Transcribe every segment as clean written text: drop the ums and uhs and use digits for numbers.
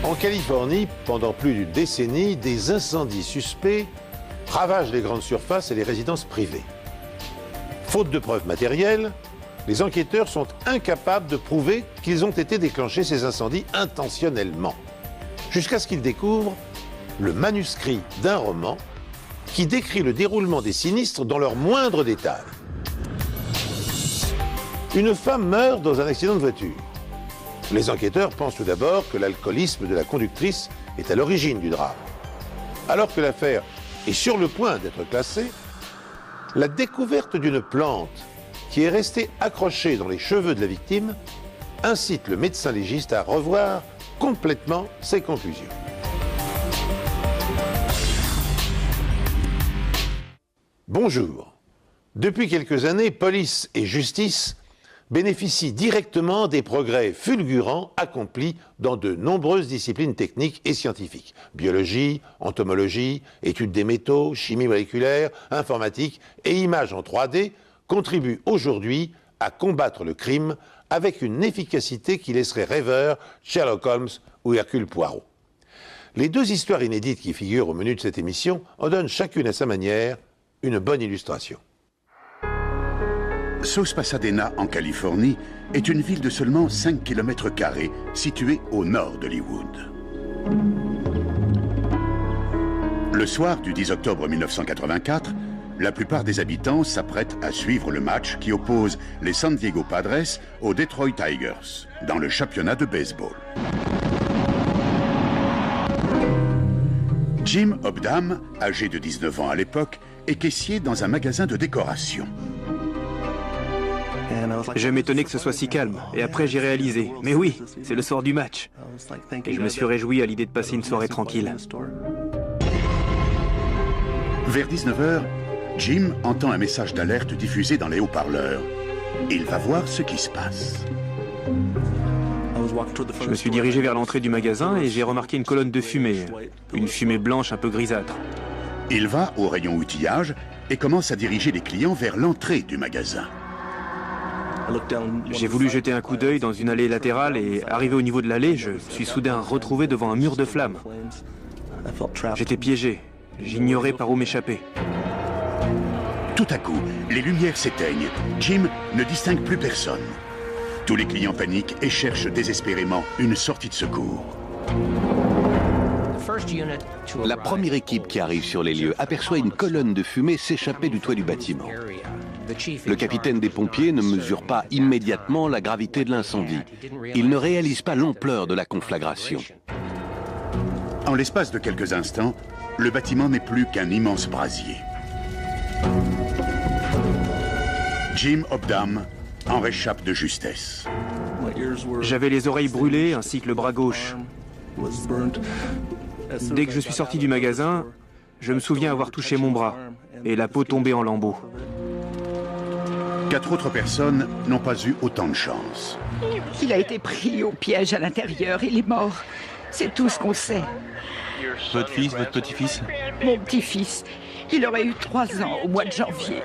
En Californie, pendant plus d'une décennie, des incendies suspects ravagent les grandes surfaces et les résidences privées. Faute de preuves matérielles, les enquêteurs sont incapables de prouver qu'ils ont été déclenchés, ces incendies, intentionnellement. Jusqu'à ce qu'ils découvrent le manuscrit d'un roman qui décrit le déroulement des sinistres dans leurs moindres détails. Une femme meurt dans un accident de voiture. Les enquêteurs pensent tout d'abord que l'alcoolisme de la conductrice est à l'origine du drame. Alors que l'affaire est sur le point d'être classée, la découverte d'une plante qui est restée accrochée dans les cheveux de la victime incite le médecin légiste à revoir complètement ses conclusions. Bonjour. Depuis quelques années, police et justice bénéficient directement des progrès fulgurants accomplis dans de nombreuses disciplines techniques et scientifiques. Biologie, entomologie, études des métaux, chimie moléculaire, informatique et images en 3D contribuent aujourd'hui à combattre le crime avec une efficacité qui laisserait rêveur Sherlock Holmes ou Hercule Poirot. Les deux histoires inédites qui figurent au menu de cette émission en donnent chacune à sa manière une bonne illustration. Sauce Pasadena, en Californie, est une ville de seulement 5 km² située au nord d'Hollywood. Le soir du 10 octobre 1984, la plupart des habitants s'apprêtent à suivre le match qui oppose les San Diego Padres aux Detroit Tigers dans le championnat de baseball. Jim Obdam, âgé de 19 ans à l'époque, est caissier dans un magasin de décoration. Je m'étonnais que ce soit si calme, et après j'ai réalisé, mais oui, c'est le soir du match. Et je me suis réjoui à l'idée de passer une soirée tranquille. Vers 19h, Jim entend un message d'alerte diffusé dans les haut-parleurs. Il va voir ce qui se passe. Je me suis dirigé vers l'entrée du magasin et j'ai remarqué une colonne de fumée. Une fumée blanche un peu grisâtre. Il va au rayon outillage et commence à diriger les clients vers l'entrée du magasin. J'ai voulu jeter un coup d'œil dans une allée latérale et, arrivé au niveau de l'allée, je me suis soudain retrouvé devant un mur de flammes. J'étais piégé. J'ignorais par où m'échapper. Tout à coup, les lumières s'éteignent. Jim ne distingue plus personne. Tous les clients paniquent et cherchent désespérément une sortie de secours. La première équipe qui arrive sur les lieux aperçoit une colonne de fumée s'échapper du toit du bâtiment. Le capitaine des pompiers ne mesure pas immédiatement la gravité de l'incendie. Il ne réalise pas l'ampleur de la conflagration. En l'espace de quelques instants, le bâtiment n'est plus qu'un immense brasier. Jim Obdam en réchappe de justesse. J'avais les oreilles brûlées ainsi que le bras gauche. Dès que je suis sorti du magasin, je me souviens avoir touché mon bras et la peau tombée en lambeaux. 4 autres personnes n'ont pas eu autant de chance. Il a été pris au piège à l'intérieur, il est mort. C'est tout ce qu'on sait. Votre fils, votre petit-fils? Mon petit-fils, il aurait eu 3 ans au mois de janvier.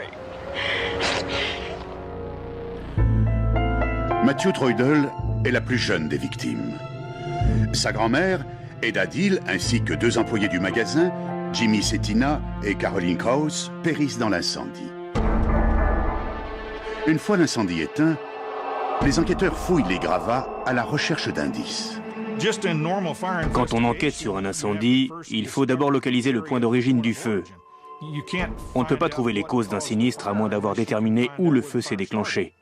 Matthew Troidel est la plus jeune des victimes. Sa grand-mère, Eda Dill, ainsi que 2 employés du magasin, Jimmy Cetina et Caroline Krauss, périssent dans l'incendie. Une fois l'incendie éteint, les enquêteurs fouillent les gravats à la recherche d'indices. Quand on enquête sur un incendie, il faut d'abord localiser le point d'origine du feu. On ne peut pas trouver les causes d'un sinistre à moins d'avoir déterminé où le feu s'est déclenché.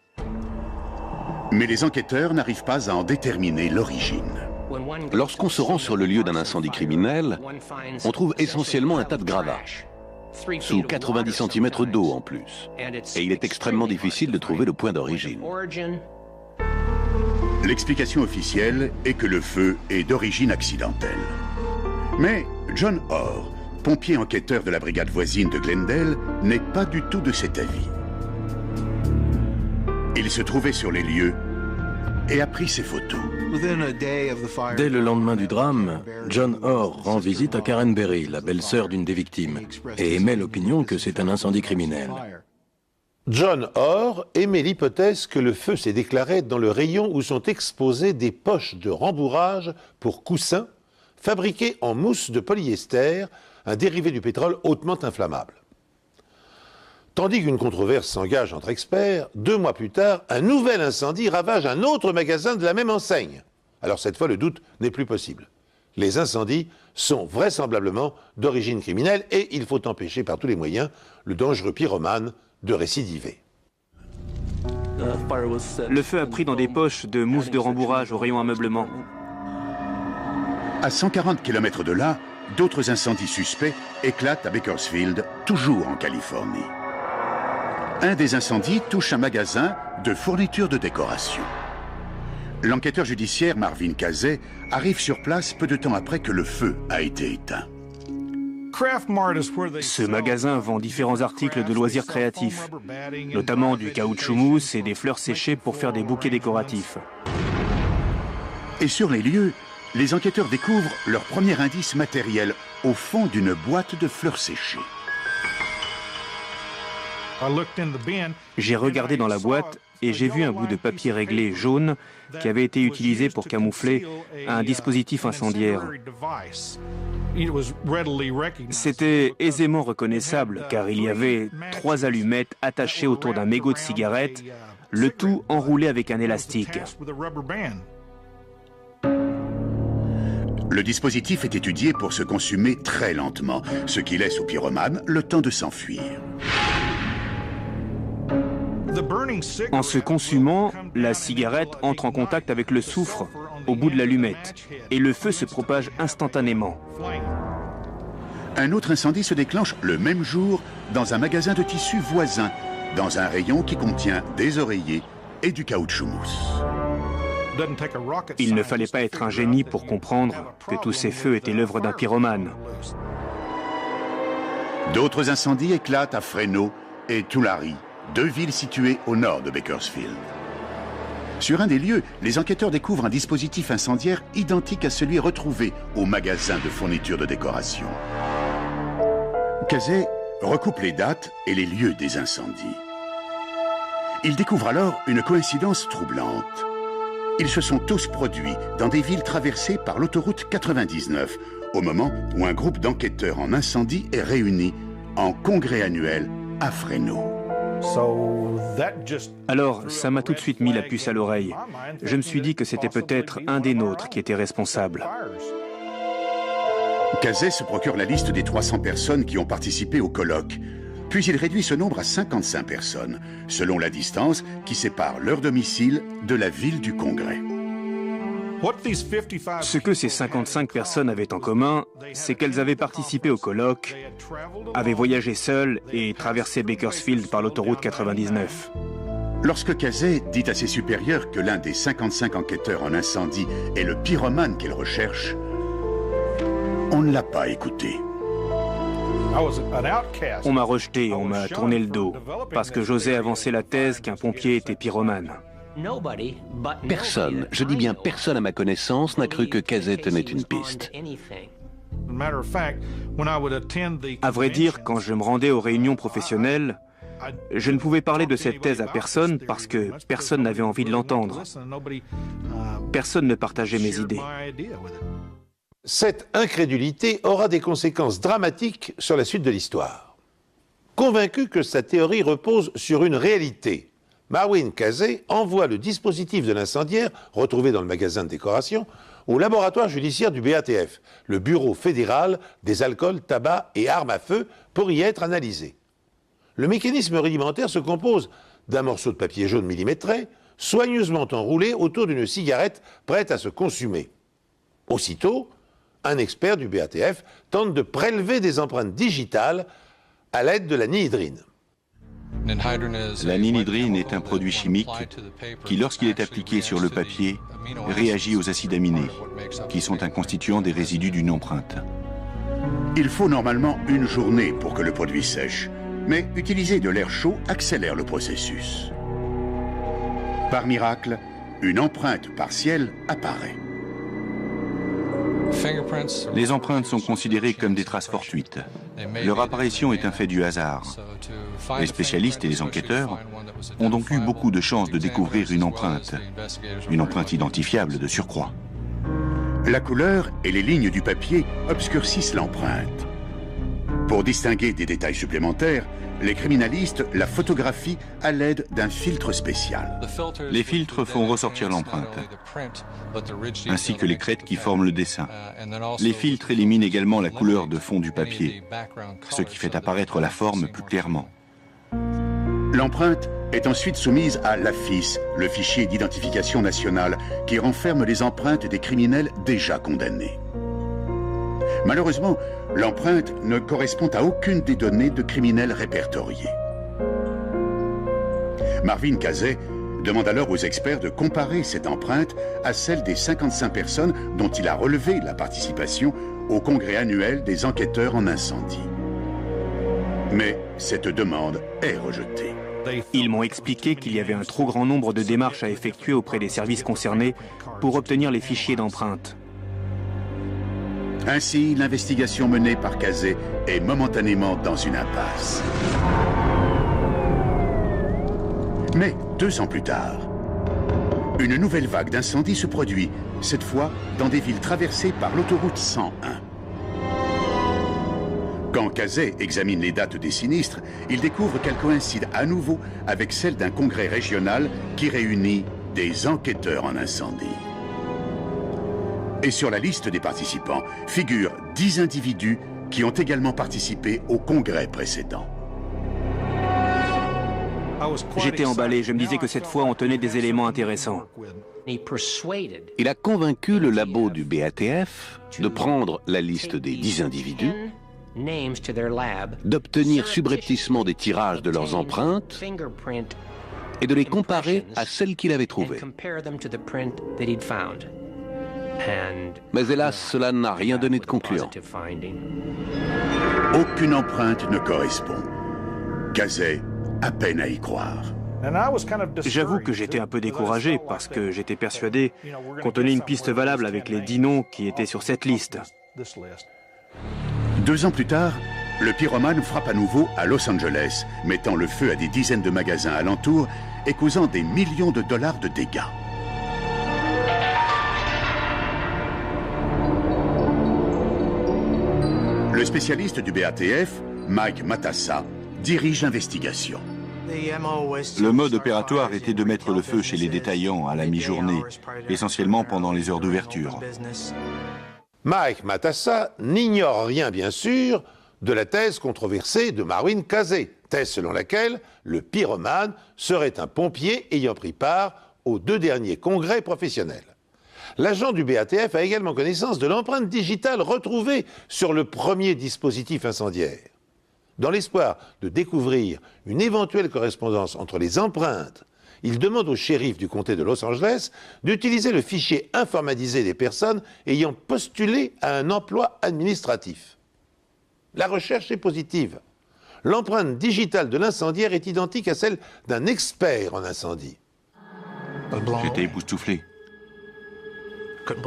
Mais les enquêteurs n'arrivent pas à en déterminer l'origine. Lorsqu'on se rend sur le lieu d'un incendie criminel, on trouve essentiellement un tas de gravats, sous 90 cm d'eau en plus. Et il est extrêmement difficile de trouver le point d'origine. L'explication officielle est que le feu est d'origine accidentelle. Mais John Orr, pompier enquêteur de la brigade voisine de Glendale, n'est pas du tout de cet avis. Il se trouvait sur les lieux et a pris ses photos. Dès le lendemain du drame, John Orr rend visite à Karen Berry, la belle-sœur d'une des victimes, et émet l'opinion que c'est un incendie criminel. John Orr émet l'hypothèse que le feu s'est déclaré dans le rayon où sont exposées des poches de rembourrage pour coussins fabriquée en mousse de polyester, un dérivé du pétrole hautement inflammable. Tandis qu'une controverse s'engage entre experts, 2 mois plus tard, un nouvel incendie ravage un autre magasin de la même enseigne. Alors cette fois, le doute n'est plus possible. Les incendies sont vraisemblablement d'origine criminelle et il faut empêcher par tous les moyens le dangereux pyromane de récidiver. Le feu a pris dans des poches de mousse de rembourrage au rayon ameublement. À 140 km de là, d'autres incendies suspects éclatent à Bakersfield, toujours en Californie. Un des incendies touche un magasin de fournitures de décoration. L'enquêteur judiciaire Marvin Casey arrive sur place peu de temps après que le feu a été éteint. Ce magasin vend différents articles de loisirs créatifs, notamment du caoutchouc mousse et des fleurs séchées pour faire des bouquets décoratifs. Et sur les lieux, les enquêteurs découvrent leur premier indice matériel au fond d'une boîte de fleurs séchées. J'ai regardé dans la boîte et j'ai vu un bout de papier réglé jaune qui avait été utilisé pour camoufler un dispositif incendiaire. C'était aisément reconnaissable car il y avait 3 allumettes attachées autour d'un mégot de cigarette, le tout enroulé avec un élastique. Le dispositif est étudié pour se consumer très lentement, ce qui laisse au pyromane le temps de s'enfuir. En se consumant, la cigarette entre en contact avec le soufre au bout de l'allumette et le feu se propage instantanément. Un autre incendie se déclenche le même jour dans un magasin de tissus voisin, dans un rayon qui contient des oreillers et du caoutchouc mousse. Il ne fallait pas être un génie pour comprendre que tous ces feux étaient l'œuvre d'un pyromane. D'autres incendies éclatent à Fresno et Tulare, 2 villes situées au nord de Bakersfield. Sur un des lieux, les enquêteurs découvrent un dispositif incendiaire identique à celui retrouvé au magasin de fournitures de décoration. Casey recoupe les dates et les lieux des incendies. Il découvre alors une coïncidence troublante. Ils se sont tous produits dans des villes traversées par l'autoroute 99, au moment où un groupe d'enquêteurs en incendie est réuni en congrès annuel à Fresno. Alors, ça m'a tout de suite mis la puce à l'oreille. Je me suis dit que c'était peut-être un des nôtres qui était responsable. Casey se procure la liste des 300 personnes qui ont participé au colloque. Puis il réduit ce nombre à 55 personnes, selon la distance qui sépare leur domicile de la ville du Congrès. Ce que ces 55 personnes avaient en commun, c'est qu'elles avaient participé au colloque, avaient voyagé seules et traversé Bakersfield par l'autoroute 99. Lorsque Casey dit à ses supérieurs que l'un des 55 enquêteurs en incendie est le pyromane qu'elle recherche, on ne l'a pas écouté. On m'a rejeté, on m'a tourné le dos, parce que j'osais avancer la thèse qu'un pompier était pyromane. Personne, je dis bien personne à ma connaissance, n'a cru que Casey tenait une piste. À vrai dire, quand je me rendais aux réunions professionnelles, je ne pouvais parler de cette thèse à personne parce que personne n'avait envie de l'entendre. Personne ne partageait mes idées. Cette incrédulité aura des conséquences dramatiques sur la suite de l'histoire. Convaincu que sa théorie repose sur une réalité, Marvin Casey envoie le dispositif de l'incendiaire, retrouvé dans le magasin de décoration, au laboratoire judiciaire du BATF, le Bureau fédéral des alcools, tabac et armes à feu, pour y être analysé. Le mécanisme rudimentaire se compose d'un morceau de papier jaune millimétré, soigneusement enroulé autour d'une cigarette prête à se consumer. Aussitôt, un expert du BATF tente de prélever des empreintes digitales à l'aide de la nihydrine. La nihydrine est un produit chimique qui, lorsqu'il est appliqué sur le papier, réagit aux acides aminés, qui sont un constituant des résidus d'une empreinte. Il faut normalement une journée pour que le produit sèche, mais utiliser de l'air chaud accélère le processus. Par miracle, une empreinte partielle apparaît. Les empreintes sont considérées comme des traces fortuites. Leur apparition est un fait du hasard. Les spécialistes et les enquêteurs ont donc eu beaucoup de chances de découvrir une empreinte identifiable de surcroît. La couleur et les lignes du papier obscurcissent l'empreinte. Pour distinguer des détails supplémentaires, les criminalistes la photographient à l'aide d'un filtre spécial. Les filtres font ressortir l'empreinte, ainsi que les crêtes qui forment le dessin. Les filtres éliminent également la couleur de fond du papier, ce qui fait apparaître la forme plus clairement. L'empreinte est ensuite soumise à l'AFIS, le fichier d'identification nationale, qui renferme les empreintes des criminels déjà condamnés. Malheureusement, l'empreinte ne correspond à aucune des données de criminels répertoriés. Marvin Casey demande alors aux experts de comparer cette empreinte à celle des 55 personnes dont il a relevé la participation au congrès annuel des enquêteurs en incendie. Mais cette demande est rejetée. Ils m'ont expliqué qu'il y avait un trop grand nombre de démarches à effectuer auprès des services concernés pour obtenir les fichiers d'empreintes. Ainsi, l'investigation menée par Casey est momentanément dans une impasse. Mais 2 ans plus tard, une nouvelle vague d'incendies se produit, cette fois dans des villes traversées par l'autoroute 101. Quand Casey examine les dates des sinistres, il découvre qu'elles coïncident à nouveau avec celles d'un congrès régional qui réunit des enquêteurs en incendie. Et sur la liste des participants figurent 10 individus qui ont également participé au congrès précédent. J'étais emballé, je me disais que cette fois on tenait des éléments intéressants. Il a convaincu le labo du BATF de prendre la liste des 10 individus, d'obtenir subrepticement des tirages de leurs empreintes et de les comparer à celles qu'il avait trouvées. Mais hélas, cela n'a rien donné de concluant. Aucune empreinte ne correspond. Casey a peine à y croire. J'avoue que j'étais un peu découragé parce que j'étais persuadé qu'on tenait une piste valable avec les 10 noms qui étaient sur cette liste. 2 ans plus tard, le pyromane frappe à nouveau à Los Angeles, mettant le feu à des dizaines de magasins alentours et causant des millions de dollars de dégâts. Le spécialiste du BATF, Mike Matassa, dirige l'investigation. Le mode opératoire était de mettre le feu chez les détaillants à la mi-journée, essentiellement pendant les heures d'ouverture. Mike Matassa n'ignore rien, bien sûr, de la thèse controversée de Marvin Casey, thèse selon laquelle le pyromane serait un pompier ayant pris part aux 2 derniers congrès professionnels. L'agent du BATF a également connaissance de l'empreinte digitale retrouvée sur le premier dispositif incendiaire. Dans l'espoir de découvrir une éventuelle correspondance entre les empreintes, il demande au shérif du comté de Los Angeles d'utiliser le fichier informatisé des personnes ayant postulé à un emploi administratif. La recherche est positive. L'empreinte digitale de l'incendiaire est identique à celle d'un expert en incendie. J'étais époustouflé.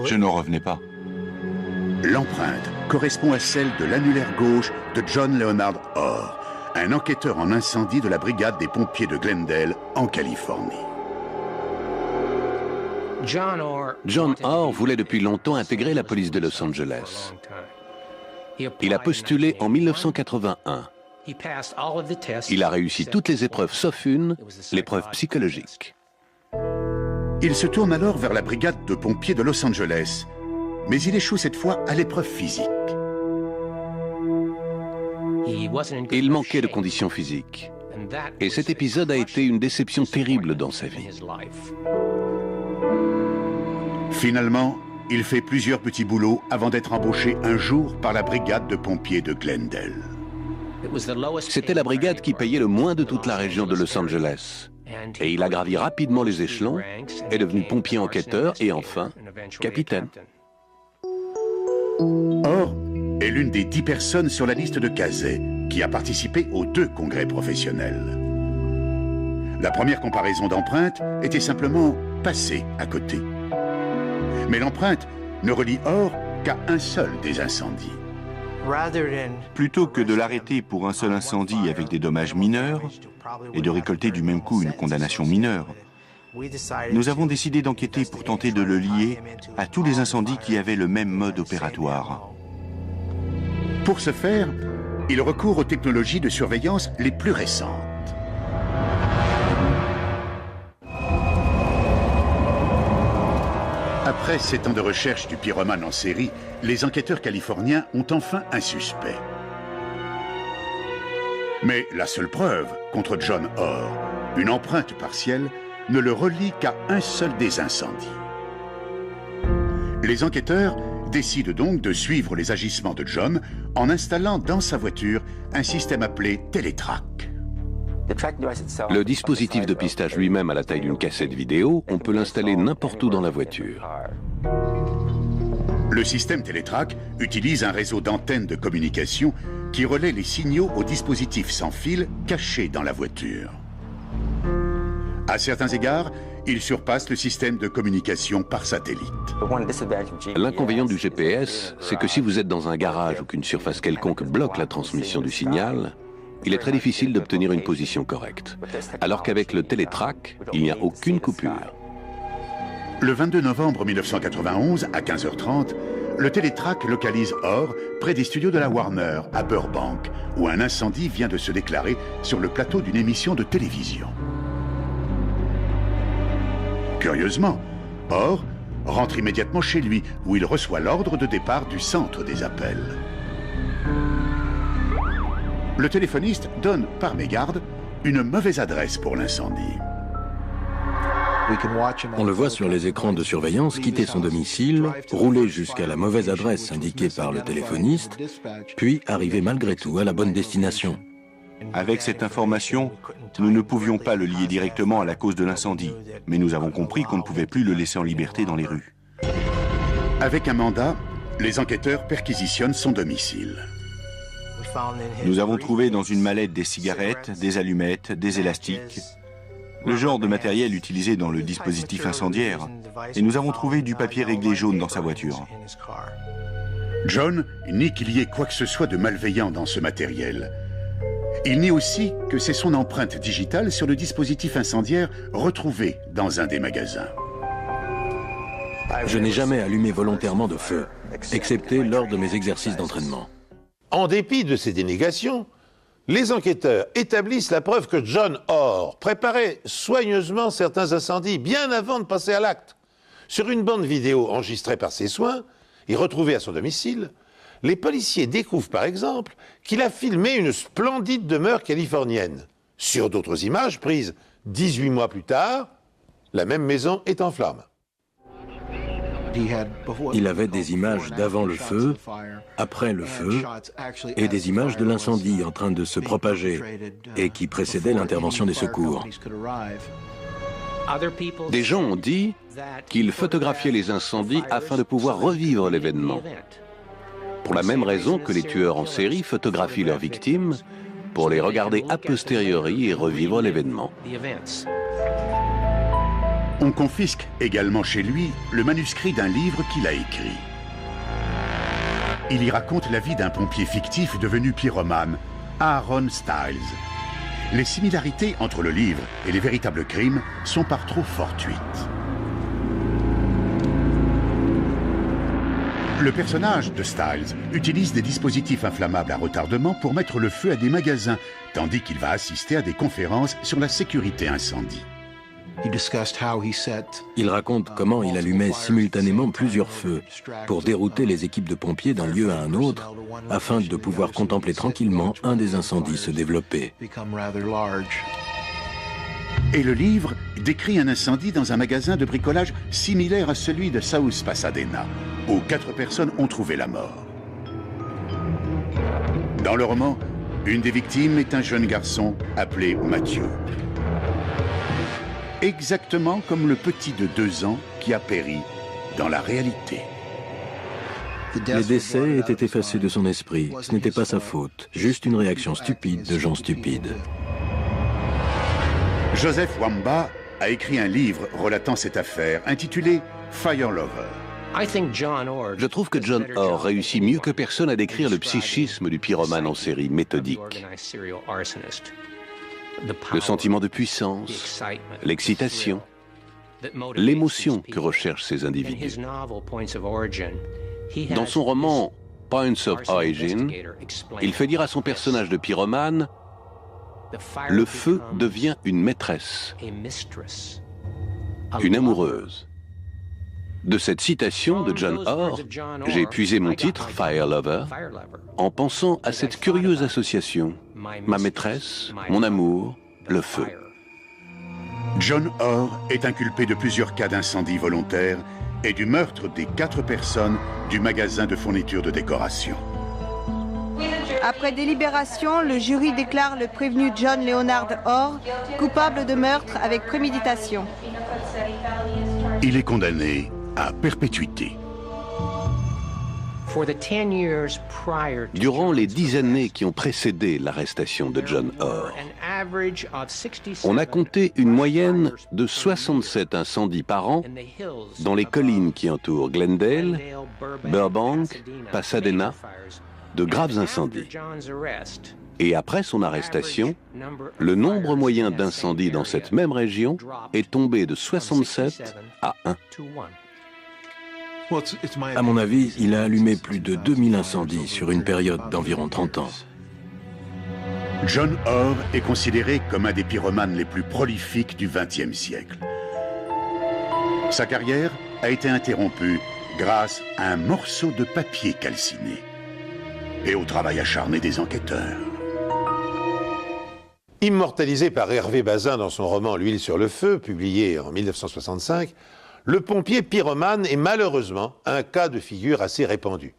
Je n'en revenais pas. L'empreinte correspond à celle de l'annulaire gauche de John Leonard Orr, un enquêteur en incendie de la brigade des pompiers de Glendale, en Californie. John Orr voulait depuis longtemps intégrer la police de Los Angeles. Il a postulé en 1981. Il a réussi toutes les épreuves sauf une, l'épreuve psychologique. Il se tourne alors vers la brigade de pompiers de Los Angeles, mais il échoue cette fois à l'épreuve physique. Il manquait de conditions physiques. Et cet épisode a été une déception terrible dans sa vie. Finalement, il fait plusieurs petits boulots avant d'être embauché un jour par la brigade de pompiers de Glendale. C'était la brigade qui payait le moins de toute la région de Los Angeles. Et il a gravi rapidement les échelons, est devenu pompier enquêteur et enfin, capitaine. Orr est l'une des 10 personnes sur la liste de Casey qui a participé aux 2 congrès professionnels. La première comparaison d'empreintes était simplement passée à côté. Mais l'empreinte ne relie Orr qu'à un seul des incendies. Plutôt que de l'arrêter pour un seul incendie avec des dommages mineurs et de récolter du même coup une condamnation mineure, Nous avons décidé d'enquêter pour tenter de le lier à tous les incendies qui avaient le même mode opératoire. Pour ce faire, il recourt aux technologies de surveillance les plus récentes. Après 7 ans de recherche du pyromane en série, les enquêteurs californiens ont enfin un suspect. Mais la seule preuve contre John Orr, une empreinte partielle, ne le relie qu'à un seul des incendies. Les enquêteurs décident donc de suivre les agissements de John en installant dans sa voiture un système appelé Télétrack. Le dispositif de pistage lui-même à la taille d'une cassette vidéo, on peut l'installer n'importe où dans la voiture. Le système Télétrack utilise un réseau d'antennes de communication qui relaie les signaux aux dispositifs sans fil cachés dans la voiture. À certains égards, il surpasse le système de communication par satellite. L'inconvénient du GPS, c'est que si vous êtes dans un garage ou qu'une surface quelconque bloque la transmission du signal, il est très difficile d'obtenir une position correcte. Alors qu'avec le Télétrack, il n'y a aucune coupure. Le 22 novembre 1991, à 15h30, le Télétrack localise Orr près des studios de la Warner, à Burbank, où un incendie vient de se déclarer sur le plateau d'une émission de télévision. Curieusement, Orr rentre immédiatement chez lui, où il reçoit l'ordre de départ du centre des appels. Le téléphoniste donne, par mégarde, une mauvaise adresse pour l'incendie. On le voit sur les écrans de surveillance quitter son domicile, rouler jusqu'à la mauvaise adresse indiquée par le téléphoniste, puis arriver malgré tout à la bonne destination. Avec cette information, nous ne pouvions pas le lier directement à la cause de l'incendie, mais nous avons compris qu'on ne pouvait plus le laisser en liberté dans les rues. Avec un mandat, les enquêteurs perquisitionnent son domicile. Nous avons trouvé dans une mallette des cigarettes, des allumettes, des élastiques, le genre de matériel utilisé dans le dispositif incendiaire, et nous avons trouvé du papier réglé jaune dans sa voiture. John nie qu'il y ait quoi que ce soit de malveillant dans ce matériel. Il nie aussi que c'est son empreinte digitale sur le dispositif incendiaire retrouvé dans un des magasins. Je n'ai jamais allumé volontairement de feu, excepté lors de mes exercices d'entraînement. En dépit de ces dénégations, les enquêteurs établissent la preuve que John Orr préparait soigneusement certains incendies bien avant de passer à l'acte. Sur une bande vidéo enregistrée par ses soins et retrouvée à son domicile, les policiers découvrent par exemple qu'il a filmé une splendide demeure californienne. Sur d'autres images prises 18 mois plus tard, la même maison est en flammes. Il avait des images d'avant le feu, après le feu, et des images de l'incendie en train de se propager et qui précédaient l'intervention des secours. Des gens ont dit qu'il photographiait les incendies afin de pouvoir revivre l'événement. Pour la même raison que les tueurs en série photographient leurs victimes, pour les regarder a posteriori et revivre l'événement. On confisque également chez lui le manuscrit d'un livre qu'il a écrit. Il y raconte la vie d'un pompier fictif devenu pyromane, Aaron Stiles. Les similarités entre le livre et les véritables crimes sont par trop fortuites. Le personnage de Stiles utilise des dispositifs inflammables à retardement pour mettre le feu à des magasins, tandis qu'il va assister à des conférences sur la sécurité incendie. Il raconte comment il allumait simultanément plusieurs feux pour dérouter les équipes de pompiers d'un lieu à un autre afin de pouvoir contempler tranquillement un des incendies se développer. Et le livre décrit un incendie dans un magasin de bricolage similaire à celui de South Pasadena, où 4 personnes ont trouvé la mort. Dans le roman, une des victimes est un jeune garçon appelé Matthew. Exactement comme le petit de 2 ans qui a péri dans la réalité. Les décès étaient effacés de son esprit. Ce n'était pas sa faute, juste une réaction stupide de gens stupides. Joseph Wamba a écrit un livre relatant cette affaire, intitulé Fire Lover. Je trouve que John Orr réussit mieux que personne à décrire le psychisme du pyromane en série méthodique. Le sentiment de puissance, l'excitation, l'émotion que recherchent ces individus. Dans son roman Points of Origin, il fait dire à son personnage de pyromane « Le feu devient une maîtresse, une amoureuse ». De cette citation de John Orr, j'ai épuisé mon titre, Fire Lover, en pensant à cette curieuse association, ma maîtresse, mon amour, le feu. John Orr est inculpé de plusieurs cas d'incendie volontaire et du meurtre des 4 personnes du magasin de fourniture de décoration. Après délibération, le jury déclare le prévenu John Leonard Orr coupable de meurtre avec préméditation. Il est condamné à perpétuité. Durant les 10 années qui ont précédé l'arrestation de John Orr, on a compté une moyenne de 67 incendies par an dans les collines qui entourent Glendale, Burbank, Pasadena, de graves incendies. Et après son arrestation, le nombre moyen d'incendies dans cette même région est tombé de 67 à 1. À mon avis, il a allumé plus de 2000 incendies sur une période d'environ 30 ans. John Orr est considéré comme un des pyromanes les plus prolifiques du XXe siècle. Sa carrière a été interrompue grâce à un morceau de papier calciné et au travail acharné des enquêteurs. Immortalisé par Hervé Bazin dans son roman L'huile sur le feu, publié en 1965, le pompier pyromane est malheureusement un cas de figure assez répandu.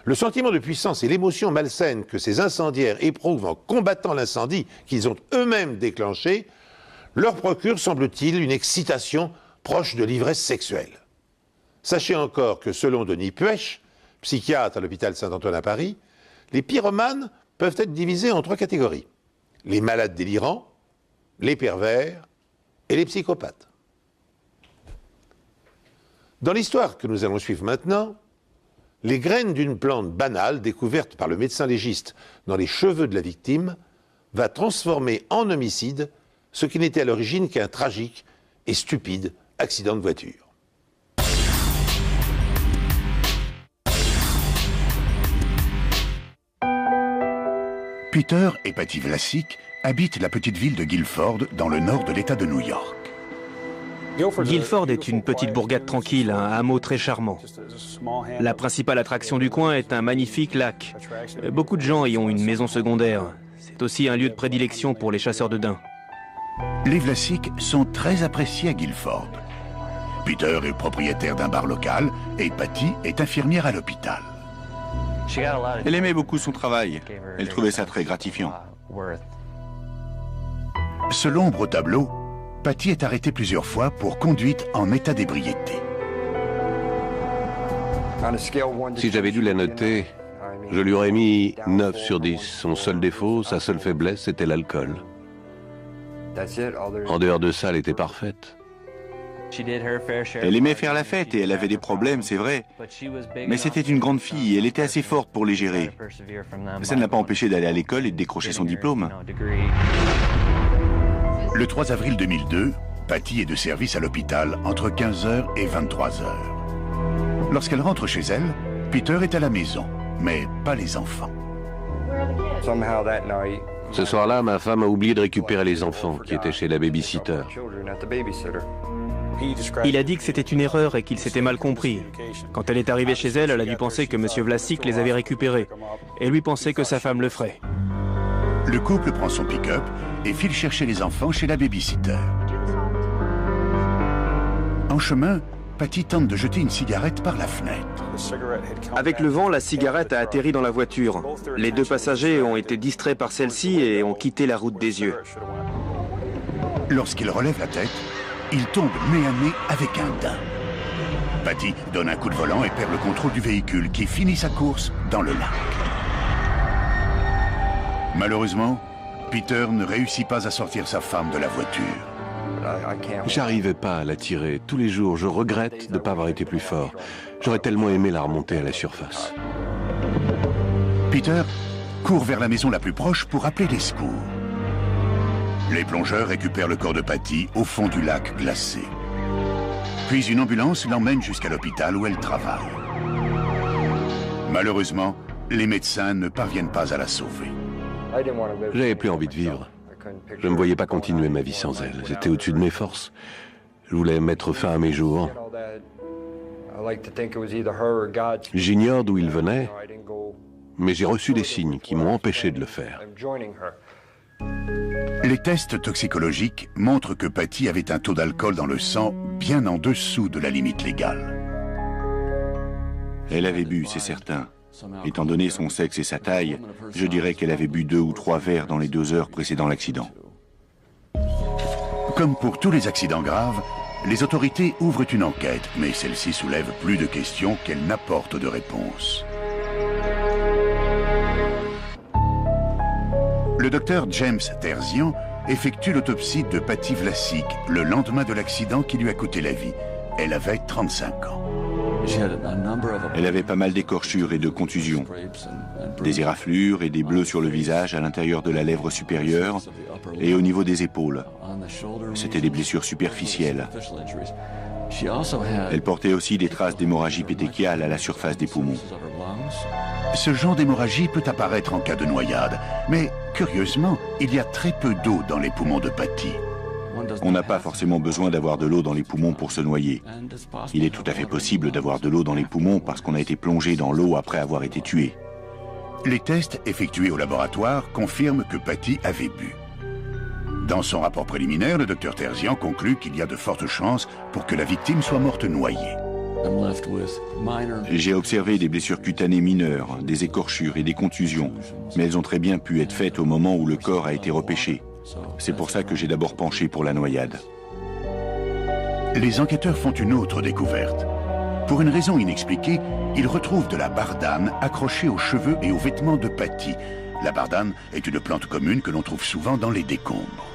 Le sentiment de puissance et l'émotion malsaine que ces incendiaires éprouvent en combattant l'incendie qu'ils ont eux-mêmes déclenché leur procure, semble-t-il, une excitation proche de l'ivresse sexuelle. Sachez encore que selon Denis Puech, psychiatre à l'hôpital Saint-Antoine à Paris, les pyromanes peuvent être divisés en 3 catégories. Les malades délirants, les pervers et les psychopathes. Dans l'histoire que nous allons suivre maintenant, les graines d'une plante banale découverte par le médecin légiste dans les cheveux de la victime va transformer en homicide ce qui n'était à l'origine qu'un tragique et stupide accident de voiture. Peter et Patty Vlasic habitent la petite ville de Guilford dans le nord de l'État de New York. Guilford est une petite bourgade tranquille, un hameau très charmant. La principale attraction du coin est un magnifique lac. Beaucoup de gens y ont une maison secondaire. C'est aussi un lieu de prédilection pour les chasseurs de daims. Les Vlasic sont très appréciés à Guilford. Peter est propriétaire d'un bar local et Patty est infirmière à l'hôpital. Elle aimait beaucoup son travail. Elle trouvait ça très gratifiant. Ce l'ombre au tableau, Patty est arrêtée plusieurs fois pour conduite en état d'ébriété. Si j'avais dû la noter, je lui aurais mis 9 sur 10. Son seul défaut, sa seule faiblesse, c'était l'alcool. En dehors de ça, elle était parfaite. Elle aimait faire la fête et elle avait des problèmes, c'est vrai. Mais c'était une grande fille et elle était assez forte pour les gérer. Ça ne l'a pas empêché d'aller à l'école et de décrocher son diplôme. Le 3 avril 2002, Patty est de service à l'hôpital entre 15h et 23h. Lorsqu'elle rentre chez elle, Peter est à la maison, mais pas les enfants. Ce soir-là, ma femme a oublié de récupérer les enfants qui étaient chez la babysitter. Il a dit que c'était une erreur et qu'il s'était mal compris. Quand elle est arrivée chez elle, elle a dû penser que M. Vlasic les avait récupérés. Et lui pensait que sa femme le ferait. Le couple prend son pick-up et file chercher les enfants chez la babysitter. En chemin, Patty tente de jeter une cigarette par la fenêtre. Avec le vent, la cigarette a atterri dans la voiture. Les 2 passagers ont été distraits par celle-ci et ont quitté la route des yeux. Lorsqu'il relève la tête, il tombe nez à nez avec un daim. Patty donne un coup de volant et perd le contrôle du véhicule qui finit sa course dans le lac. Malheureusement, Peter ne réussit pas à sortir sa femme de la voiture. J'arrivais pas à la tirer. Tous les jours, je regrette de ne pas avoir été plus fort. J'aurais tellement aimé la remonter à la surface. Peter court vers la maison la plus proche pour appeler les secours. Les plongeurs récupèrent le corps de Patty au fond du lac glacé. Puis une ambulance l'emmène jusqu'à l'hôpital où elle travaille. Malheureusement, les médecins ne parviennent pas à la sauver. J'avais plus envie de vivre. Je ne me voyais pas continuer ma vie sans elle. C'était au-dessus de mes forces. Je voulais mettre fin à mes jours. J'ignore d'où il venait, mais j'ai reçu des signes qui m'ont empêché de le faire. Les tests toxicologiques montrent que Patty avait un taux d'alcool dans le sang bien en dessous de la limite légale. Elle avait bu, c'est certain. Étant donné son sexe et sa taille, je dirais qu'elle avait bu 2 ou 3 verres dans les 2 heures précédant l'accident. Comme pour tous les accidents graves, les autorités ouvrent une enquête, mais celle-ci soulève plus de questions qu'elle n'apporte de réponses. Le docteur James Terzian effectue l'autopsie de Patty Vlasic le lendemain de l'accident qui lui a coûté la vie. Elle avait 35 ans. Elle avait pas mal d'écorchures et de contusions, des éraflures et des bleus sur le visage à l'intérieur de la lèvre supérieure et au niveau des épaules. C'était des blessures superficielles. Elle portait aussi des traces d'hémorragie pétéchiale à la surface des poumons. Ce genre d'hémorragie peut apparaître en cas de noyade, mais curieusement, il y a très peu d'eau dans les poumons de Patty. On n'a pas forcément besoin d'avoir de l'eau dans les poumons pour se noyer. Il est tout à fait possible d'avoir de l'eau dans les poumons parce qu'on a été plongé dans l'eau après avoir été tué. Les tests effectués au laboratoire confirment que Patty avait bu. Dans son rapport préliminaire, le docteur Terzian conclut qu'il y a de fortes chances pour que la victime soit morte noyée. J'ai observé des blessures cutanées mineures, des écorchures et des contusions, mais elles ont très bien pu être faites au moment où le corps a été repêché. C'est pour ça que j'ai d'abord penché pour la noyade. Les enquêteurs font une autre découverte. Pour une raison inexpliquée, ils retrouvent de la bardane accrochée aux cheveux et aux vêtements de Patty. La bardane est une plante commune que l'on trouve souvent dans les décombres.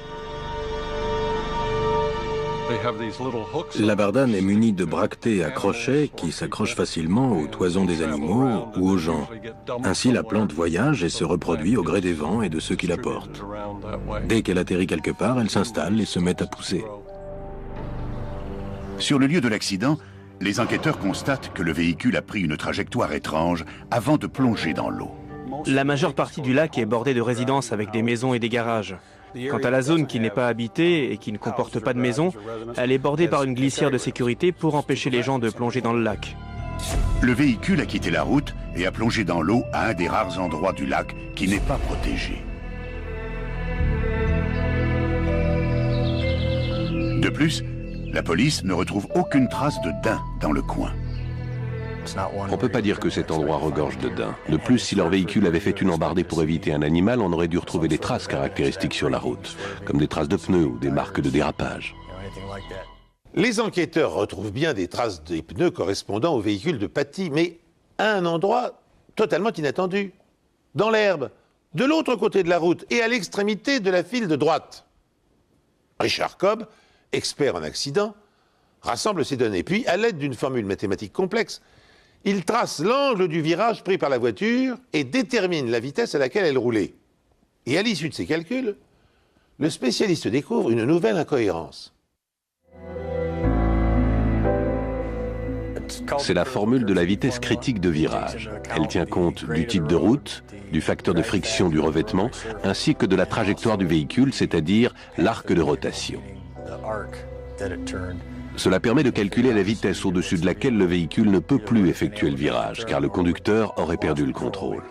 La bardane est munie de bractées à crochets qui s'accrochent facilement aux toisons des animaux ou aux gens. Ainsi, la plante voyage et se reproduit au gré des vents et de ceux qui la portent. Dès qu'elle atterrit quelque part, elle s'installe et se met à pousser. Sur le lieu de l'accident, les enquêteurs constatent que le véhicule a pris une trajectoire étrange avant de plonger dans l'eau. La majeure partie du lac est bordée de résidences avec des maisons et des garages. Quant à la zone qui n'est pas habitée et qui ne comporte pas de maison, elle est bordée par une glissière de sécurité pour empêcher les gens de plonger dans le lac. Le véhicule a quitté la route et a plongé dans l'eau à un des rares endroits du lac qui n'est pas protégé. De plus, la police ne retrouve aucune trace de daim dans le coin. On ne peut pas dire que cet endroit regorge de daims. De plus, si leur véhicule avait fait une embardée pour éviter un animal, on aurait dû retrouver des traces caractéristiques sur la route, comme des traces de pneus ou des marques de dérapage. Les enquêteurs retrouvent bien des traces des pneus correspondant au véhicule de Patty, mais à un endroit totalement inattendu, dans l'herbe, de l'autre côté de la route et à l'extrémité de la file de droite. Richard Cobb, expert en accident, rassemble ces données, puis à l'aide d'une formule mathématique complexe, il trace l'angle du virage pris par la voiture et détermine la vitesse à laquelle elle roulait. Et à l'issue de ces calculs, le spécialiste découvre une nouvelle incohérence. C'est la formule de la vitesse critique de virage. Elle tient compte du type de route, du facteur de friction du revêtement, ainsi que de la trajectoire du véhicule, c'est-à-dire l'arc de rotation. Cela permet de calculer la vitesse au-dessus de laquelle le véhicule ne peut plus effectuer le virage, car le conducteur aurait perdu le contrôle.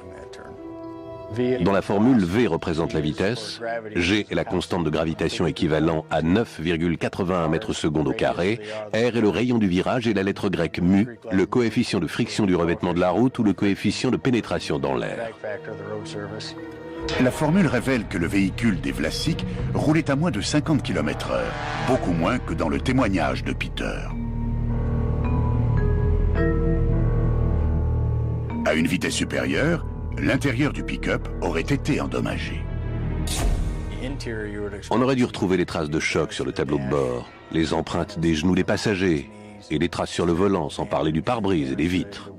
Dans la formule, V représente la vitesse, G est la constante de gravitation équivalent à 9,81 mètres secondes au carré, R est le rayon du virage et la lettre grecque mu, le coefficient de friction du revêtement de la route ou le coefficient de pénétration dans l'air. La formule révèle que le véhicule des Vlasic roulait à moins de 50 km/h, beaucoup moins que dans le témoignage de Peter. À une vitesse supérieure, l'intérieur du pick-up aurait été endommagé. On aurait dû retrouver les traces de choc sur le tableau de bord, les empreintes des genoux des passagers et les traces sur le volant, sans parler du pare-brise et des vitres.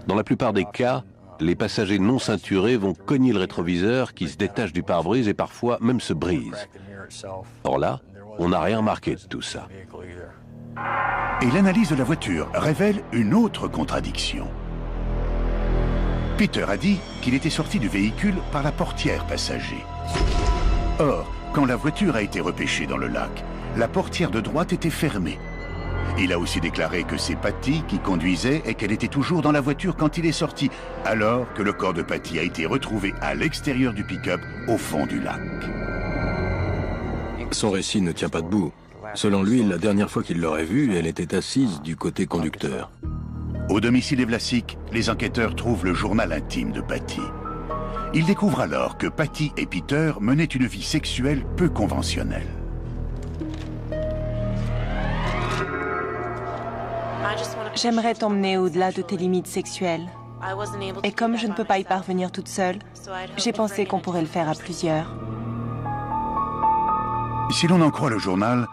Dans la plupart des cas, les passagers non ceinturés vont cogner le rétroviseur qui se détache du pare-brise et parfois même se brise. Or là, on n'a rien remarqué de tout ça. Et l'analyse de la voiture révèle une autre contradiction. Peter a dit qu'il était sorti du véhicule par la portière passager. Or, quand la voiture a été repêchée dans le lac, la portière de droite était fermée. Il a aussi déclaré que c'est Patty qui conduisait et qu'elle était toujours dans la voiture quand il est sorti, alors que le corps de Patty a été retrouvé à l'extérieur du pick-up au fond du lac. Son récit ne tient pas debout. Selon lui, la dernière fois qu'il l'aurait vue, elle était assise du côté conducteur. Au domicile des Vlasic, les enquêteurs trouvent le journal intime de Patty. Ils découvrent alors que Patty et Peter menaient une vie sexuelle peu conventionnelle. J'aimerais t'emmener au-delà de tes limites sexuelles. Et comme je ne peux pas y parvenir toute seule, j'ai pensé qu'on pourrait le faire à plusieurs. Si l'on en croit le journal,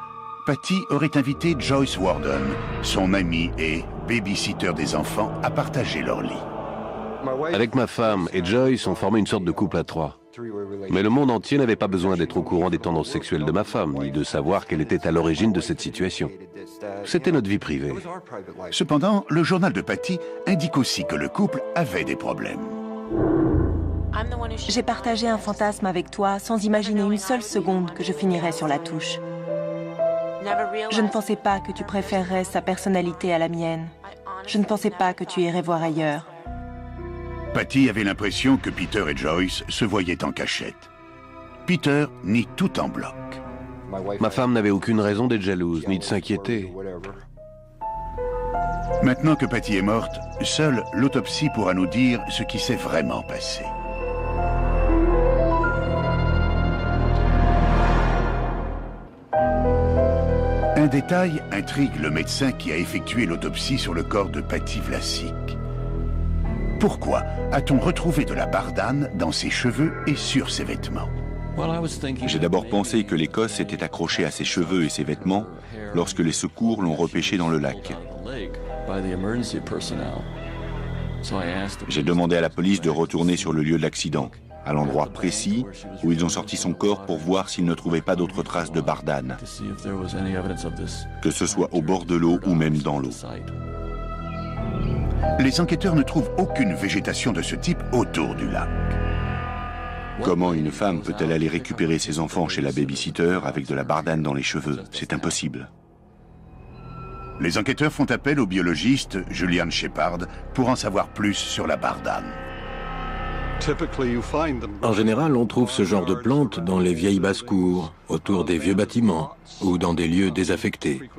Patty aurait invité Joyce Warden, son amie et babysitter des enfants, à partager leur lit. Avec ma femme et Joyce, on formait une sorte de couple à trois. Mais le monde entier n'avait pas besoin d'être au courant des tendances sexuelles de ma femme, ni de savoir qu'elle était à l'origine de cette situation. C'était notre vie privée. Cependant, le journal de Patty indique aussi que le couple avait des problèmes. J'ai partagé un fantasme avec toi sans imaginer une seule seconde que je finirais sur la touche. Je ne pensais pas que tu préférerais sa personnalité à la mienne. Je ne pensais pas que tu irais voir ailleurs. Patty avait l'impression que Peter et Joyce se voyaient en cachette. Peter nie tout en bloc. Ma femme n'avait aucune raison d'être jalouse, ni de s'inquiéter. Maintenant que Patty est morte, seule l'autopsie pourra nous dire ce qui s'est vraiment passé. Un détail intrigue le médecin qui a effectué l'autopsie sur le corps de Patty Vlasic. Pourquoi a-t-on retrouvé de la bardane dans ses cheveux et sur ses vêtements? J'ai d'abord pensé que l'Écosse était accrochée à ses cheveux et ses vêtements lorsque les secours l'ont repêché dans le lac. J'ai demandé à la police de retourner sur le lieu de l'accident, à l'endroit précis où ils ont sorti son corps pour voir s'ils ne trouvaient pas d'autres traces de bardane, que ce soit au bord de l'eau ou même dans l'eau. Les enquêteurs ne trouvent aucune végétation de ce type autour du lac. Comment une femme peut-elle aller récupérer ses enfants chez la babysitter avec de la bardane dans les cheveux? C'est impossible. Les enquêteurs font appel au biologiste Julian Shepard pour en savoir plus sur la bardane. En général, on trouve ce genre de plantes dans les vieilles basses-cours, autour des vieux bâtiments ou dans des lieux désaffectés.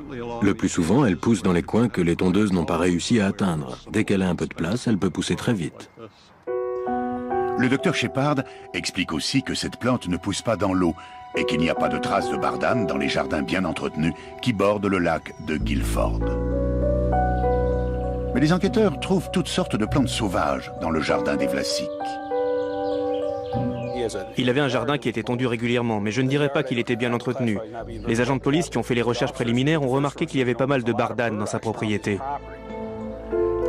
Le plus souvent, elle pousse dans les coins que les tondeuses n'ont pas réussi à atteindre. Dès qu'elle a un peu de place, elle peut pousser très vite. Le docteur Shepard explique aussi que cette plante ne pousse pas dans l'eau et qu'il n'y a pas de traces de bardane dans les jardins bien entretenus qui bordent le lac de Guilford. Mais les enquêteurs trouvent toutes sortes de plantes sauvages dans le jardin des Vlasic. Il avait un jardin qui était tondu régulièrement, mais je ne dirais pas qu'il était bien entretenu. Les agents de police qui ont fait les recherches préliminaires ont remarqué qu'il y avait pas mal de bardane dans sa propriété.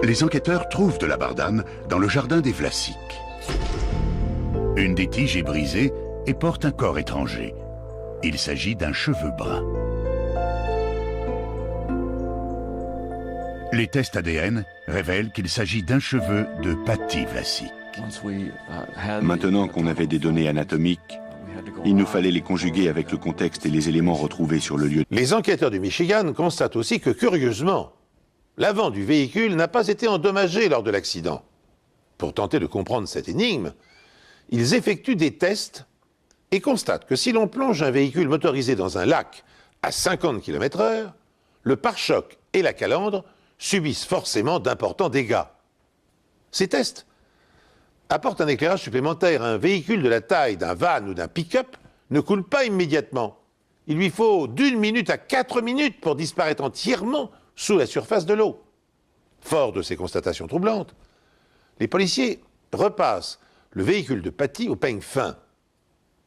Les enquêteurs trouvent de la bardane dans le jardin des Vlasic. Une des tiges est brisée et porte un corps étranger. Il s'agit d'un cheveu brun. Les tests ADN révèlent qu'il s'agit d'un cheveu de Patty Vlasic. Maintenant qu'on avait des données anatomiques, il nous fallait les conjuguer avec le contexte et les éléments retrouvés sur le lieu. Les enquêteurs du Michigan constatent aussi que, curieusement, l'avant du véhicule n'a pas été endommagé lors de l'accident. Pour tenter de comprendre cette énigme, ils effectuent des tests et constatent que si l'on plonge un véhicule motorisé dans un lac à 50 km/h, le pare-choc et la calandre subissent forcément d'importants dégâts. Ces tests apportent un éclairage supplémentaire. Un véhicule de la taille d'un van ou d'un pick-up ne coule pas immédiatement. Il lui faut d'1 minute à 4 minutes pour disparaître entièrement sous la surface de l'eau. Fort de ces constatations troublantes, les policiers repassent le véhicule de Patty au peigne fin.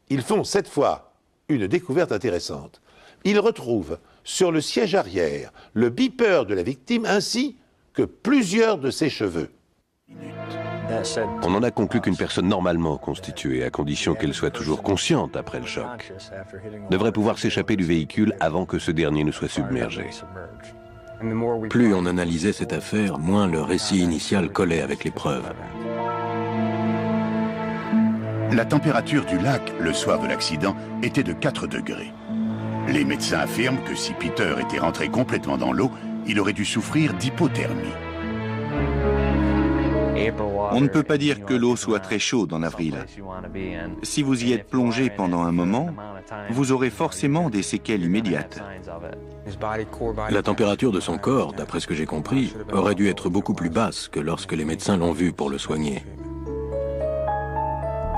Ils font cette fois une découverte intéressante. Ils retrouvent sur le siège arrière le beeper de la victime ainsi que plusieurs de ses cheveux. On en a conclu qu'une personne normalement constituée, à condition qu'elle soit toujours consciente après le choc, devrait pouvoir s'échapper du véhicule avant que ce dernier ne soit submergé. Plus on analysait cette affaire, moins le récit initial collait avec les preuves. La température du lac, le soir de l'accident, était de 4 degrés. Les médecins affirment que si Peter était rentré complètement dans l'eau, il aurait dû souffrir d'hypothermie. On ne peut pas dire que l'eau soit très chaude en avril. Si vous y êtes plongé pendant un moment, vous aurez forcément des séquelles immédiates. La température de son corps, d'après ce que j'ai compris, aurait dû être beaucoup plus basse que lorsque les médecins l'ont vu pour le soigner.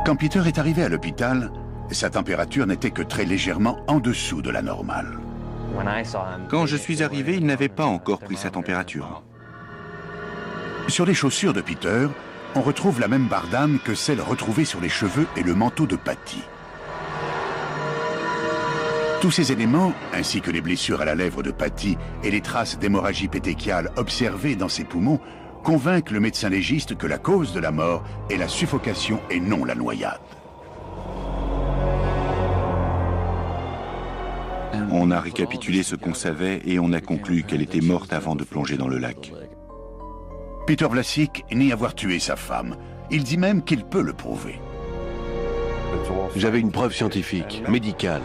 Quand Peter est arrivé à l'hôpital, sa température n'était que très légèrement en dessous de la normale. Quand je suis arrivé, il n'avait pas encore pris sa température. Sur les chaussures de Peter, on retrouve la même bardane que celle retrouvée sur les cheveux et le manteau de Patty. Tous ces éléments, ainsi que les blessures à la lèvre de Patty et les traces d'hémorragie pétéchiale observées dans ses poumons, convainquent le médecin légiste que la cause de la mort est la suffocation et non la noyade. On a récapitulé ce qu'on savait et on a conclu qu'elle était morte avant de plonger dans le lac. Peter Vlasic nie avoir tué sa femme. Il dit même qu'il peut le prouver. J'avais une preuve scientifique, médicale.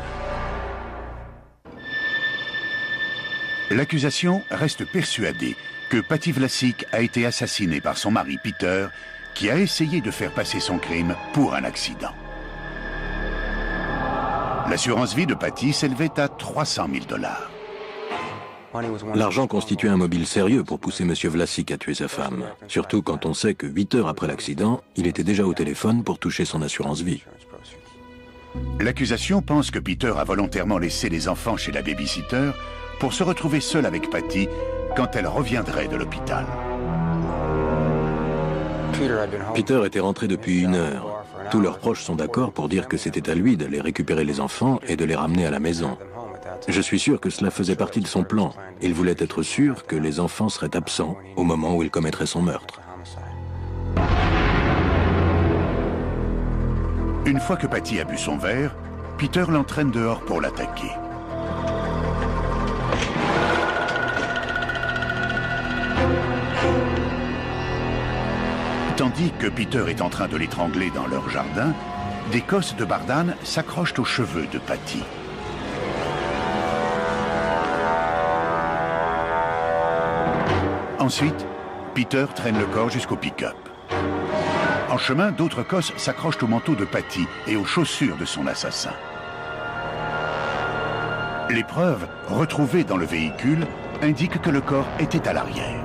L'accusation reste persuadée que Patty Vlasic a été assassinée par son mari Peter, qui a essayé de faire passer son crime pour un accident. L'assurance vie de Patty s'élevait à 300 000 $. L'argent constituait un mobile sérieux pour pousser M. Vlasic à tuer sa femme. Surtout quand on sait que 8 heures après l'accident, il était déjà au téléphone pour toucher son assurance vie. L'accusation pense que Peter a volontairement laissé les enfants chez la babysitter pour se retrouver seul avec Patty quand elle reviendrait de l'hôpital. Peter était rentré depuis 1 heure. Tous leurs proches sont d'accord pour dire que c'était à lui d'aller récupérer les enfants et de les ramener à la maison. Je suis sûr que cela faisait partie de son plan. Il voulait être sûr que les enfants seraient absents au moment où il commettrait son meurtre. Une fois que Patty a bu son verre, Peter l'entraîne dehors pour l'attaquer. Tandis que Peter est en train de l'étrangler dans leur jardin, des cosses de bardane s'accrochent aux cheveux de Patty. Ensuite, Peter traîne le corps jusqu'au pick-up. En chemin, d'autres cosses s'accrochent au manteau de Patty et aux chaussures de son assassin. Les preuves retrouvées dans le véhicule indiquent que le corps était à l'arrière.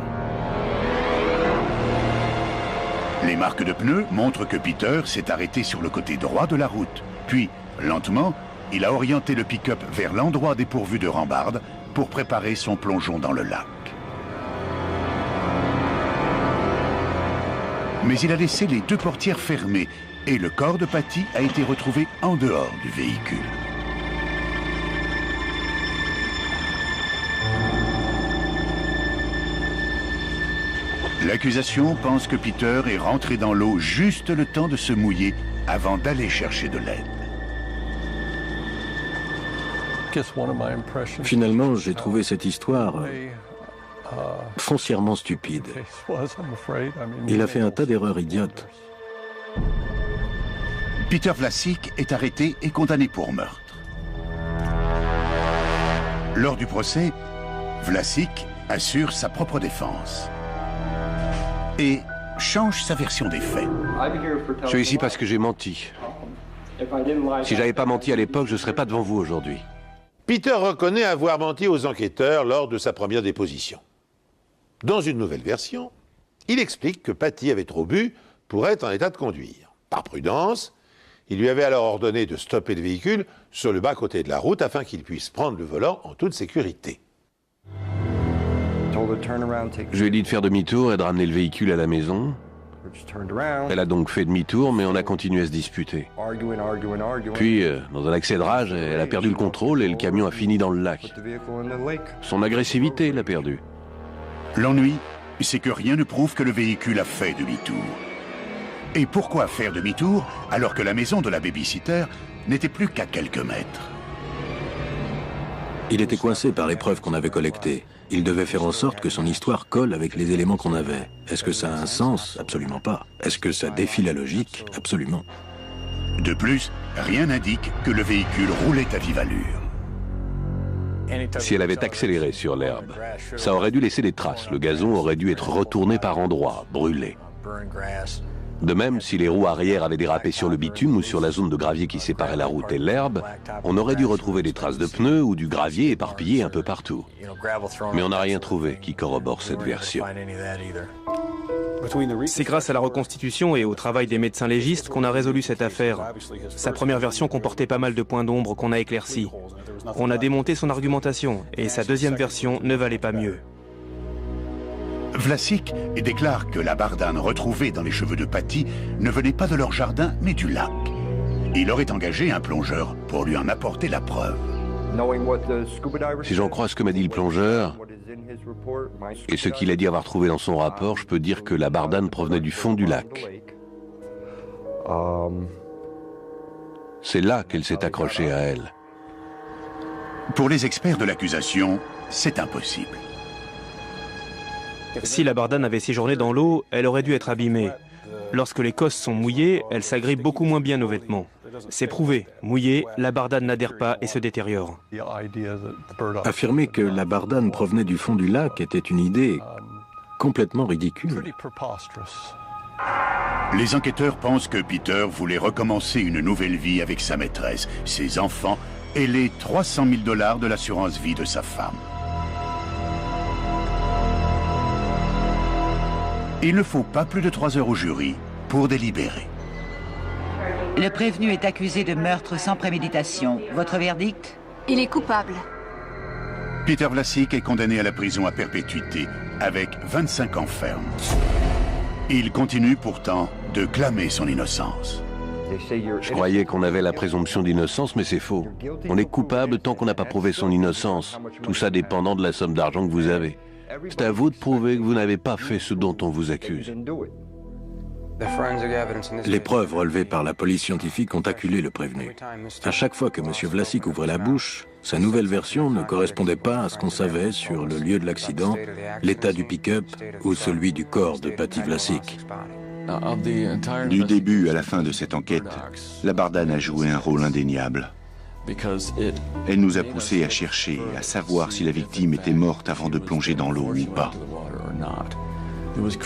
Les marques de pneus montrent que Peter s'est arrêté sur le côté droit de la route. Puis, lentement, il a orienté le pick-up vers l'endroit dépourvu de rambarde pour préparer son plongeon dans le lac. Mais il a laissé les 2 portières fermées et le corps de Patty a été retrouvé en dehors du véhicule. L'accusation pense que Peter est rentré dans l'eau juste le temps de se mouiller avant d'aller chercher de l'aide. Finalement, j'ai trouvé cette histoire foncièrement stupide. Il a fait un tas d'erreurs idiotes. Peter Vlasic est arrêté et condamné pour meurtre. Lors du procès, Vlasic assure sa propre défense et change sa version des faits. Je suis ici parce que j'ai menti. Si j'avais pas menti à l'époque, je ne serais pas devant vous aujourd'hui. Peter reconnaît avoir menti aux enquêteurs lors de sa première déposition. Dans une nouvelle version, il explique que Patty avait trop bu pour être en état de conduire. Par prudence, il lui avait alors ordonné de stopper le véhicule sur le bas-côté de la route afin qu'il puisse prendre le volant en toute sécurité. Je lui ai dit de faire demi-tour et de ramener le véhicule à la maison. Elle a donc fait demi-tour, mais on a continué à se disputer. Puis, dans un accès de rage, elle a perdu le contrôle et le camion a fini dans le lac. Son agressivité l'a perdu. L'ennui, c'est que rien ne prouve que le véhicule a fait demi-tour. Et pourquoi faire demi-tour alors que la maison de la baby-sitter n'était plus qu'à quelques mètres? Il était coincé par les preuves qu'on avait collectées. Il devait faire en sorte que son histoire colle avec les éléments qu'on avait. Est-ce que ça a un sens? Absolument pas. Est-ce que ça défie la logique? Absolument. De plus, rien n'indique que le véhicule roulait à vive allure. Si elle avait accéléré sur l'herbe, ça aurait dû laisser des traces. Le gazon aurait dû être retourné par endroits, brûlé. De même, si les roues arrière avaient dérapé sur le bitume ou sur la zone de gravier qui séparait la route et l'herbe, on aurait dû retrouver des traces de pneus ou du gravier éparpillé un peu partout. Mais on n'a rien trouvé qui corrobore cette version. C'est grâce à la reconstitution et au travail des médecins légistes qu'on a résolu cette affaire. Sa première version comportait pas mal de points d'ombre qu'on a éclaircis. On a démonté son argumentation et sa deuxième version ne valait pas mieux. Vlasic déclare que la bardane retrouvée dans les cheveux de Patty ne venait pas de leur jardin, mais du lac. Il aurait engagé un plongeur pour lui en apporter la preuve. Si j'en crois ce que m'a dit le plongeur, et ce qu'il a dit avoir trouvé dans son rapport, je peux dire que la bardane provenait du fond du lac. C'est là qu'elle s'est accrochée à elle. Pour les experts de l'accusation, c'est impossible. Si la bardane avait séjourné dans l'eau, elle aurait dû être abîmée. Lorsque les cosses sont mouillées, elle s'agrippe beaucoup moins bien aux vêtements. C'est prouvé. Mouillée, la bardane n'adhère pas et se détériore. Affirmer que la bardane provenait du fond du lac était une idée complètement ridicule. Les enquêteurs pensent que Peter voulait recommencer une nouvelle vie avec sa maîtresse, ses enfants et les 300 000 $ de l'assurance vie de sa femme. Il ne faut pas plus de 3 heures au jury pour délibérer. Le prévenu est accusé de meurtre sans préméditation. Votre verdict? Il est coupable. Peter Vlasic est condamné à la prison à perpétuité avec 25 ans ferme. Il continue pourtant de clamer son innocence. Je croyais qu'on avait la présomption d'innocence, mais c'est faux. On est coupable tant qu'on n'a pas prouvé son innocence. Tout ça dépendant de la somme d'argent que vous avez. C'est à vous de prouver que vous n'avez pas fait ce dont on vous accuse. Les preuves relevées par la police scientifique ont acculé le prévenu. À chaque fois que M. Vlasic ouvrait la bouche, sa nouvelle version ne correspondait pas à ce qu'on savait sur le lieu de l'accident, l'état du pick-up ou celui du corps de Patty Vlasic. Du début à la fin de cette enquête, la bardane a joué un rôle indéniable. Elle nous a poussés à chercher, à savoir si la victime était morte avant de plonger dans l'eau ou pas.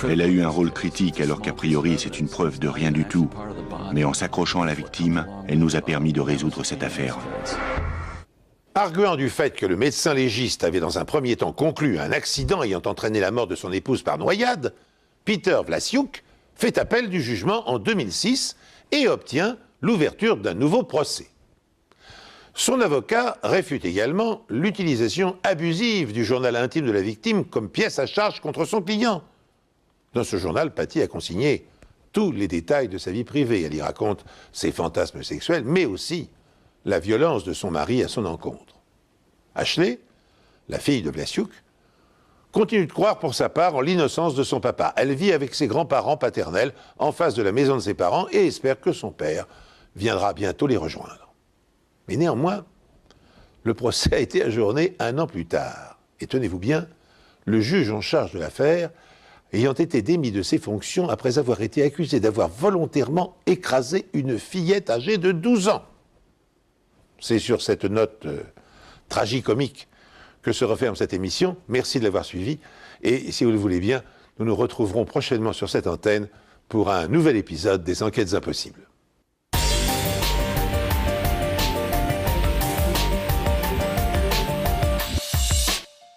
Elle a eu un rôle critique alors qu'a priori c'est une preuve de rien du tout. Mais en s'accrochant à la victime, elle nous a permis de résoudre cette affaire. Arguant du fait que le médecin légiste avait dans un premier temps conclu un accident ayant entraîné la mort de son épouse par noyade, Peter Vlasic fait appel du jugement en 2006 et obtient l'ouverture d'un nouveau procès. Son avocat réfute également l'utilisation abusive du journal intime de la victime comme pièce à charge contre son client. Dans ce journal, Patty a consigné tous les détails de sa vie privée. Elle y raconte ses fantasmes sexuels, mais aussi la violence de son mari à son encontre. Ashley, la fille de Vlasic, continue de croire pour sa part en l'innocence de son papa. Elle vit avec ses grands-parents paternels en face de la maison de ses parents et espère que son père viendra bientôt les rejoindre. Mais néanmoins, le procès a été ajourné 1 an plus tard. Et tenez-vous bien, le juge en charge de l'affaire ayant été démis de ses fonctions après avoir été accusé d'avoir volontairement écrasé une fillette âgée de 12 ans. C'est sur cette note tragicomique que se referme cette émission. Merci de l'avoir suivi. Et si vous le voulez bien, nous nous retrouverons prochainement sur cette antenne pour un nouvel épisode des Enquêtes Impossibles.